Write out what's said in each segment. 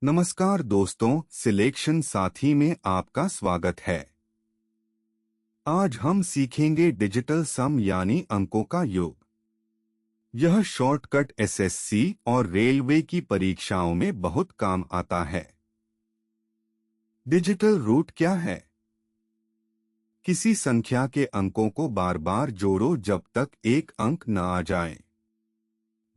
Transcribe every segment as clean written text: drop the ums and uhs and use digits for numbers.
नमस्कार दोस्तों, सिलेक्शन साथी में आपका स्वागत है। आज हम सीखेंगे डिजिटल सम यानी अंकों का योग। यह शॉर्टकट एसएससी और रेलवे की परीक्षाओं में बहुत काम आता है। डिजिटल रूट क्या है? किसी संख्या के अंकों को बार बार जोड़ो जब तक एक अंक न आ जाए।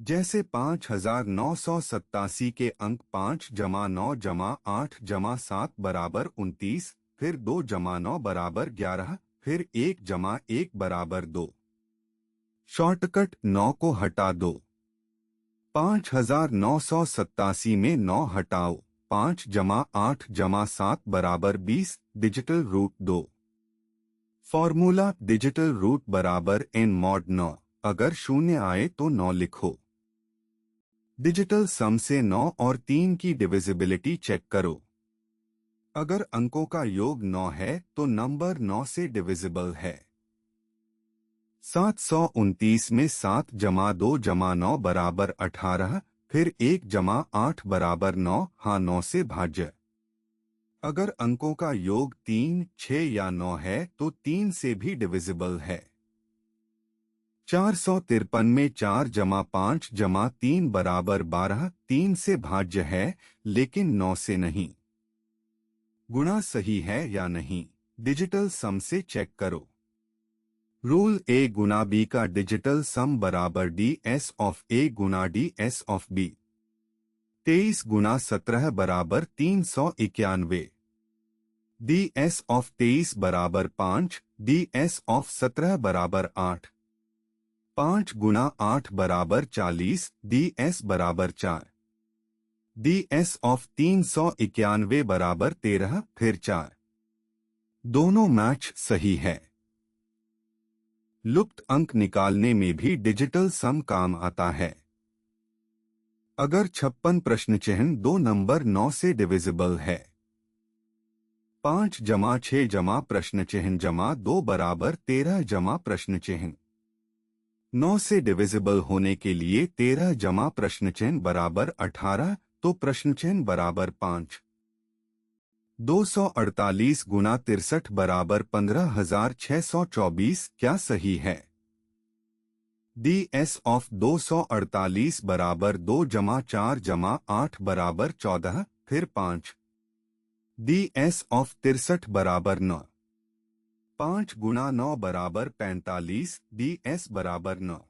जैसे 5987 के अंक 5 जमा 9 जमा 8 जमा 7 बराबर 29, फिर 2 जमा 9 बराबर 11, फिर 1 जमा 1 बराबर 2। शॉर्टकट 9 को हटा दो। 5987 में 9 हटाओ। 5 जमा 8 जमा 7 बराबर 20। Digital root 2। Formula digital root बराबर n mod 9। अगर शून्य आए तो 9 लिखो। डिजिटल सम से 9 और 3 की डिविजिबिलिटी चेक करो। अगर अंकों का योग 9 है तो नंबर 9 से डिविजिबल है। 729 में 7 जमा 2 जमा 9 बराबर 18, फिर 1 जमा 8 बराबर 9, हाँ 9 से भाज्य। अगर अंकों का योग 3, 6 या 9 है तो 3 से भी डिविजिबल है। 453 में 4 जमा 5 जमा 3 बराबर 12, 3 से भाज्य है लेकिन 9 से नहीं। गुणा सही है या नहीं, डिजिटल सम से चेक करो। रूल ए गुना बी का डिजिटल सम बराबर डी एस ऑफ ए गुना डी एस ऑफ बी। 23 गुना 17 बराबर 391। डी एस ऑफ 23 बराबर 5, डी एस ऑफ 17 बराबर 8। 5 गुना 8 बराबर 40, डी एस बराबर 4। डी एस ऑफ 391 बराबर 13, फिर 4। दोनों मैच सही है। लुप्त अंक निकालने में भी डिजिटल सम काम आता है। अगर 56 प्रश्न चिन्ह 2 नंबर 9 से डिविजिबल है। 5 जमा 6 जमा प्रश्न चिन्ह जमा 2 बराबर 13 जमा प्रश्न चिन्ह। 9 से डिविजिबल होने के लिए 13 जमा प्रश्न चिन्ह बराबर 18, तो प्रश्न चिन्ह बराबर 5। 248 गुना 63 बराबर 15,624, क्या सही है? डी एस ऑफ 248 बराबर 2 जमा 4 जमा 8 बराबर 14, फिर 5। डी एस ऑफ 63 बराबर 9। 5 गुना 9 बराबर 45, डी एस बराबर 9।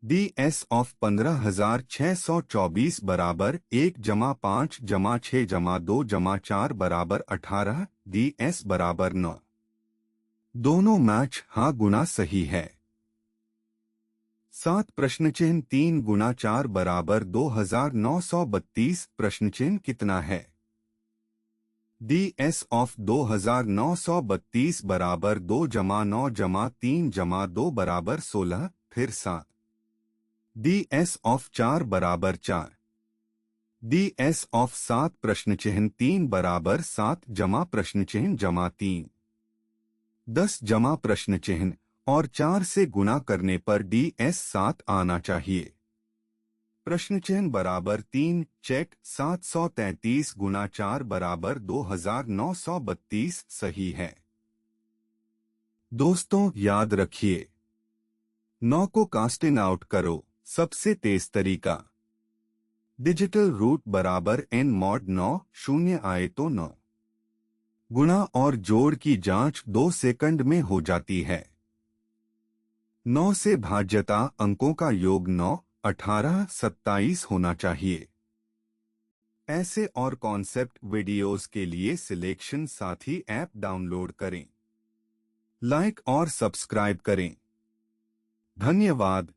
डी एस ऑफ 15,624 बराबर 1 जमा 5 जमा 6 जमा 2 जमा 4 बराबर 18, डी एस बराबर 9। दोनों मैच हाँ गुना सही है। 7 प्रश्न चिन्ह 3 गुना 4 बराबर 2,932, प्रश्न चिन्ह कितना है? डी एस ऑफ 2,932 बराबर 2 जमा 9 जमा 3 जमा 2 बराबर 16, फिर 7। डी एस ऑफ 4 बराबर 4। डी एस ऑफ 7 प्रश्न चिन्ह 3 बराबर 7 जमा प्रश्न चिन्ह जमा 3। 10 जमा प्रश्न चिन्ह और 4 से गुणा करने पर डी एस 7 आना चाहिए। प्रश्न चिन्ह बराबर 3, चेक। 733 गुना 4 बराबर 2,932, सही है। दोस्तों याद रखिए, 9 को कास्टिंग आउट करो, सबसे तेज तरीका। डिजिटल रूट बराबर n mod 9, शून्य आए तो 9। गुणा और जोड़ की जांच 2 सेकंड में हो जाती है। 9 से भाज्यता अंकों का योग 9, 18, 27 होना चाहिए। ऐसे और कॉन्सेप्ट वीडियोस के लिए सिलेक्शन साथी ऐप डाउनलोड करें। लाइक और सब्सक्राइब करें। धन्यवाद।